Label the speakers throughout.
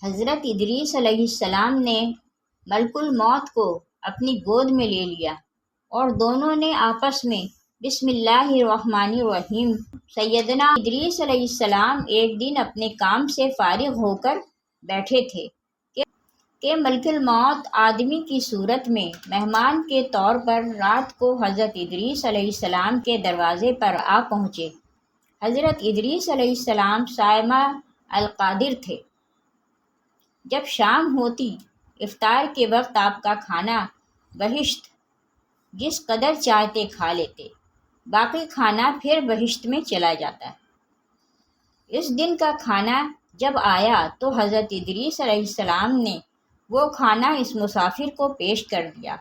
Speaker 1: حضرت ادریس علیہ السلام نے ملک الموت کو اپنی گود میں لے لیا اور دونوں نے آپس میں بسم اللہ الرحمن الرحیم۔ سیدنا ادریس علیہ السلام ایک دن اپنے کام سے فارغ ہو کر بیٹھے تھے کہ ملک الموت آدمی کی صورت میں مہمان کے طور پر رات کو حضرت ادریس علیہ السلام کے دروازے پر آ پہنچے۔ حضرت ادریس علیہ السلام صائمہ القادر تھے۔ جب شام ہوتی افطار کے وقت آپ کا کھانا بہشت جس قدر چاہتے کھا لیتے، باقی کھانا پھر بہشت میں چلا جاتا ہے۔ اس دن کا کھانا جب آیا تو حضرت ادریس علیہ السلام نے وہ کھانا اس مسافر کو پیش کر دیا،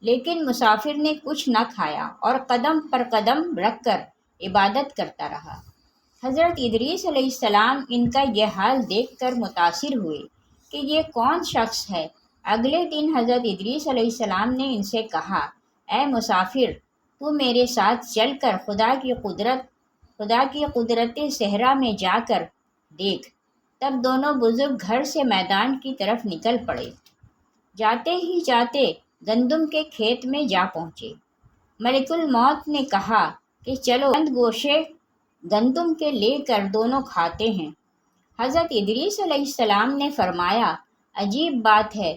Speaker 1: لیکن مسافر نے کچھ نہ کھایا اور قدم پر قدم رکھ کر عبادت کرتا رہا۔ حضرت ادریس علیہ السلام ان کا یہ حال دیکھ کر متاثر ہوئے کہ یہ کون شخص ہے۔ اگلے دن حضرت ادریس علیہ السلام نے ان سے کہا، اے مسافر، تو میرے ساتھ چل کر خدا کی قدرت صحرا میں جا کر دیکھ۔ تب دونوں بزرگ گھر سے میدان کی طرف نکل پڑے۔ جاتے ہی جاتے گندم کے کھیت میں جا پہنچے۔ ملک الموت نے کہا کہ چلو چند گوشے گندم کے لے کر دونوں کھاتے ہیں۔ حضرت ادریس علیہ السلام نے فرمایا، عجیب بات ہے،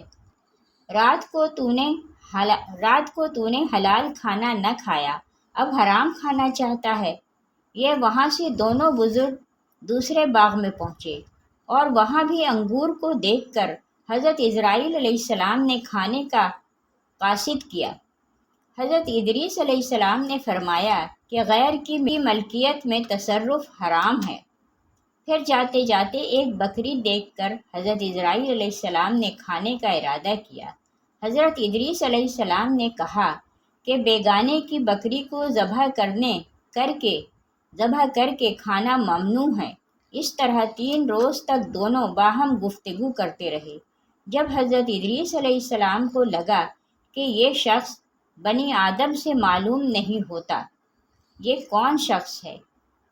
Speaker 1: رات کو تو نے حلال کھانا نہ کھایا، اب حرام کھانا چاہتا ہے۔ یہ وہاں سے دونوں بزرگ دوسرے باغ میں پہنچے اور وہاں بھی انگور کو دیکھ کر حضرت اسرائیل علیہ السلام نے کھانے کا قاصد کیا۔ حضرت ادریس علیہ السلام نے فرمایا کہ غیر کی ملکیت میں تصرف حرام ہے۔ پھر جاتے جاتے ایک بکری دیکھ کر حضرت اسرائیل علیہ السلام نے کھانے کا ارادہ کیا۔ حضرت ادریس علیہ السلام نے کہا کہ بیگانے کی بکری کو ذبح کر کے کھانا ممنوع ہے۔ اس طرح 3 روز تک دونوں باہم گفتگو کرتے رہے۔ جب حضرت ادریس علیہ السلام کو لگا کہ یہ شخص بنی آدم سے معلوم نہیں ہوتا، یہ کون شخص ہے،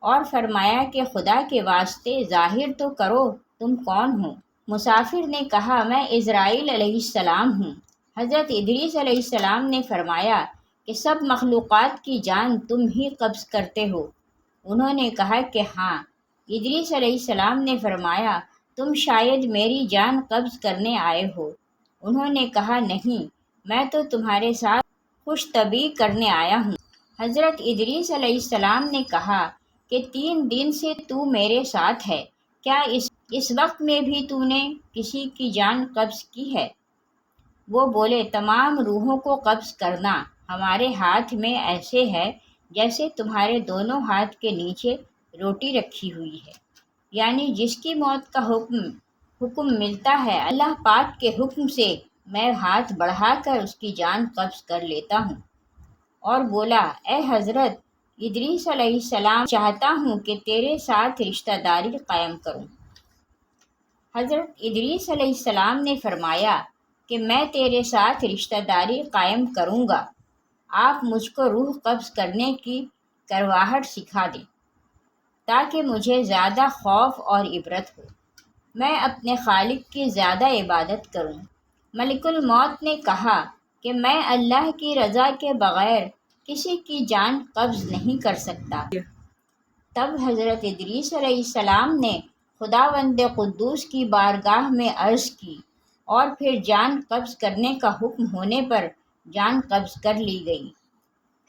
Speaker 1: اور فرمایا کہ خدا کے واسطے ظاہر تو کرو تم کون ہو۔ مسافر نے کہا، میں اسرائیل علیہ السلام ہوں۔ حضرت ادریس علیہ السلام نے فرمایا کہ سب مخلوقات کی جان تم ہی قبض کرتے ہو؟ انہوں نے کہا کہ ہاں۔ ادریس علیہ السلام نے فرمایا، تم شاید میری جان قبض کرنے آئے ہو۔ انہوں نے کہا، نہیں، میں تو تمہارے ساتھ خوش طبعی کرنے آیا ہوں۔ حضرت ادریس علیہ السلام نے کہا کہ 3 دن سے تو میرے ساتھ ہے، کیا اس وقت میں بھی تو نے کسی کی جان قبض کی ہے؟ وہ بولے، تمام روحوں کو قبض کرنا ہمارے ہاتھ میں ایسے ہے جیسے تمہارے دونوں ہاتھ کے نیچے روٹی رکھی ہوئی ہے، یعنی جس کی موت کا حکم ملتا ہے اللہ پاک کے حکم سے میں ہاتھ بڑھا کر اس کی جان قبض کر لیتا ہوں۔ اور بولا، اے حضرت ادریس علیہ السلام، چاہتا ہوں کہ تیرے ساتھ رشتہ داری قائم کروں۔ حضرت ادریس علیہ السلام نے فرمایا کہ میں تیرے ساتھ رشتہ داری قائم کروں گا، آپ مجھ کو روح قبض کرنے کی کرواہٹ سکھا دیں تاکہ مجھے زیادہ خوف اور عبرت ہو، میں اپنے خالق کی زیادہ عبادت کروں۔ ملک الموت نے کہا کہ میں اللہ کی رضا کے بغیر کسی کی جان قبض نہیں کر سکتا۔ تب حضرت ادریس علیہ السلام نے خداوند قدوس کی بارگاہ میں عرض کی اور پھر جان قبض کرنے کا حکم ہونے پر جان قبض کر لی گئی۔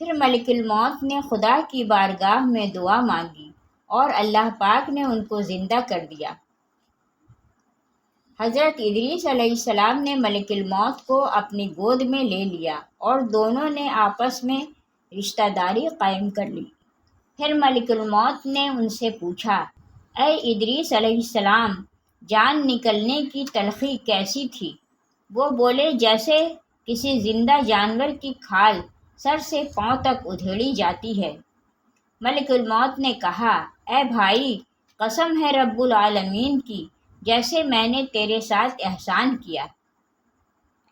Speaker 1: پھر ملک الموت نے خدا کی بارگاہ میں دعا مانگی اور اللہ پاک نے ان کو زندہ کر دیا۔ حضرت ادریس علیہ السلام نے ملک الموت کو اپنی گود میں لے لیا اور دونوں نے آپس میں رشتہ داری قائم کر لی۔ پھر ملک الموت نے ان سے پوچھا، اے ادریس علیہ السلام، جان نکلنے کی تلخی کیسی تھی؟ وہ بولے، جیسے کسی زندہ جانور کی کھال سر سے پاؤں تک ادھیڑی جاتی ہے۔ ملک الموت نے کہا، اے بھائی، قسم ہے رب العالمین کی، جیسے میں نے تیرے ساتھ احسان کیا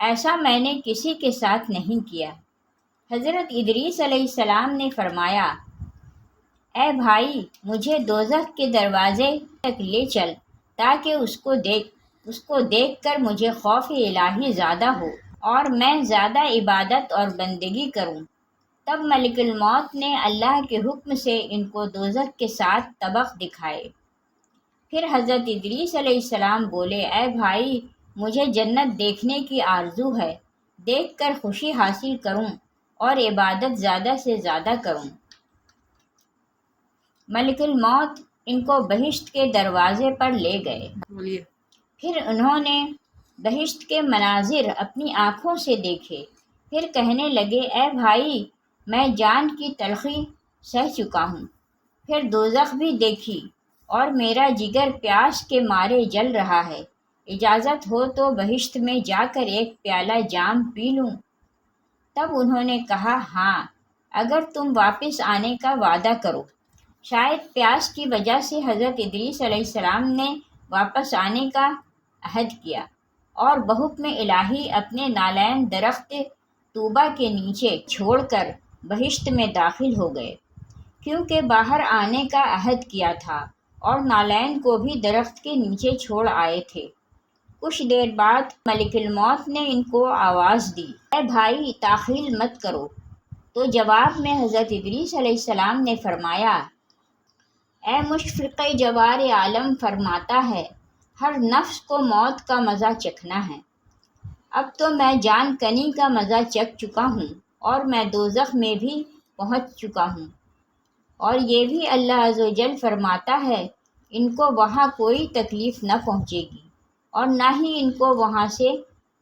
Speaker 1: ایسا میں نے کسی کے ساتھ نہیں کیا۔ حضرت ادریس علیہ السلام نے فرمایا، اے بھائی، مجھے دوزخ کے دروازے تک لے چل تاکہ اس کو اس کو دیکھ کر مجھے خوف الہی زیادہ ہو اور میں زیادہ عبادت اور بندگی کروں۔ تب ملک الموت نے اللہ کے حکم سے ان کو دوزخ کے 7 طبق دکھائے۔ پھر حضرت ادریس علیہ السلام بولے، اے بھائی، مجھے جنت دیکھنے کی آرزو ہے، دیکھ کر خوشی حاصل کروں اور عبادت زیادہ سے زیادہ کروں۔ ملک الموت ان کو بہشت کے دروازے پر لے گئے۔ پھر انہوں نے بہشت کے مناظر اپنی آنکھوں سے دیکھے۔ پھر کہنے لگے، اے بھائی، میں جان کی تلخی سہ چکا ہوں۔ پھر دوزخ بھی دیکھی اور میرا جگر پیاس کے مارے جل رہا ہے، اجازت ہو تو بہشت میں جا کر ایک پیالہ جام پی لوں۔ تب انہوں نے کہا، ہاں، اگر تم واپس آنے کا وعدہ کرو۔ شاید پیاس کی وجہ سے حضرت ادریس علیہ السلام نے واپس آنے کا عہد کیا اور بحکم الہی اپنے نالین درخت طوبہ کے نیچے چھوڑ کر بہشت میں داخل ہو گئے، کیونکہ باہر آنے کا عہد کیا تھا اور نالین کو بھی درخت کے نیچے چھوڑ آئے تھے۔ کچھ دیر بعد ملک الموت نے ان کو آواز دی، اے بھائی، تاخیر مت کرو۔ تو جواب میں حضرت ادریس علیہ السلام نے فرمایا، اے مشفق جوار عالم فرماتا ہے، ہر نفس کو موت کا مزہ چکھنا ہے۔ اب تو میں جان کنی کا مزہ چکھ چکا ہوں اور میں دوزخ میں بھی پہنچ چکا ہوں، اور یہ بھی اللہ عز و جل فرماتا ہے، ان کو وہاں کوئی تکلیف نہ پہنچے گی اور نہ ہی ان کو وہاں سے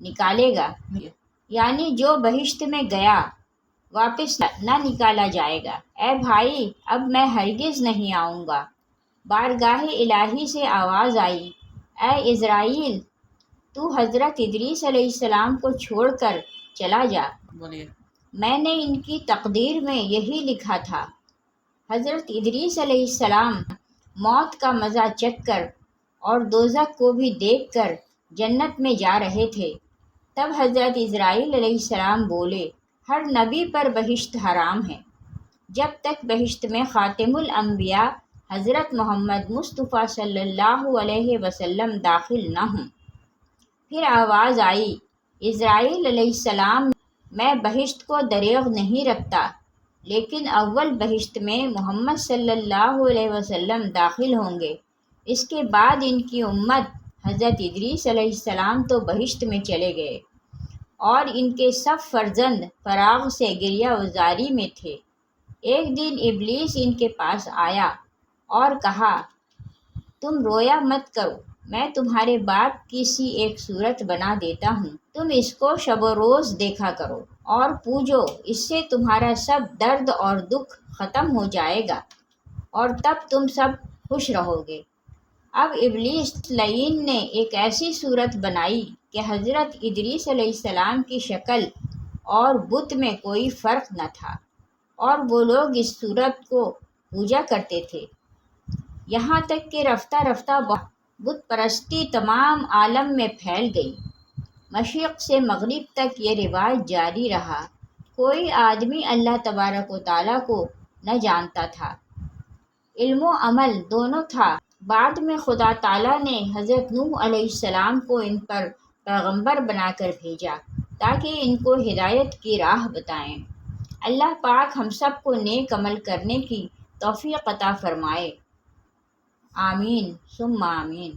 Speaker 1: نکالے گا، یعنی جو بہشت میں گیا واپس نہ نکالا جائے گا۔ اے بھائی، اب میں ہرگز نہیں آؤں گا۔ بارگاہ الہی سے آواز آئی، اے عزرائیل، تو حضرت ادریس علیہ السلام کو چھوڑ کر چلا جا، میں نے ان کی تقدیر میں یہی لکھا تھا۔ حضرت ادریس علیہ السلام موت کا مزہ چکھ کر اور دوزخ کو بھی دیکھ کر جنت میں جا رہے تھے۔ تب حضرت عزرائیل علیہ السلام بولے، ہر نبی پر بہشت حرام ہے جب تک بہشت میں خاتم الانبیاء حضرت محمد مصطفیٰ صلی اللہ علیہ وسلم داخل نہ ہوں۔ پھر آواز آئی، عزرائیل علیہ السلام، میں بہشت کو دریغ نہیں رکھتا، لیکن اول بہشت میں محمد صلی اللہ علیہ وسلم داخل ہوں گے، اس کے بعد ان کی امت۔ حضرت ادریس علیہ السلام تو بہشت میں چلے گئے اور ان کے سب فرزند فراغ سے گریہ وزاری میں تھے۔ ایک دن ابلیس ان کے پاس آیا اور کہا، تم رویا مت کرو، میں تمہارے باپ کی سی ایک صورت بنا دیتا ہوں، تم اس کو شب و روز دیکھا کرو اور پوجو، اس سے تمہارا سب درد اور دکھ ختم ہو جائے گا اور تب تم سب خوش رہو گے۔ اب ابلیس لعین نے ایک ایسی صورت بنائی کہ حضرت ادریس علیہ السلام کی شکل اور بت میں کوئی فرق نہ تھا، اور وہ لوگ اس صورت کو پوجا کرتے تھے، یہاں تک کہ رفتہ رفتہ بت پرستی تمام عالم میں پھیل گئی۔ مشرق سے مغرب تک یہ رواج جاری رہا، کوئی آدمی اللہ تبارک و تعالیٰ کو نہ جانتا تھا، علم و عمل دونوں تھا۔ بعد میں خدا تعالیٰ نے حضرت نوح علیہ السلام کو ان پر پیغمبر بنا کر بھیجا تاکہ ان کو ہدایت کی راہ بتائیں۔ اللہ پاک ہم سب کو نیک عمل کرنے کی توفیق عطا فرمائے، آمین ثم آمین۔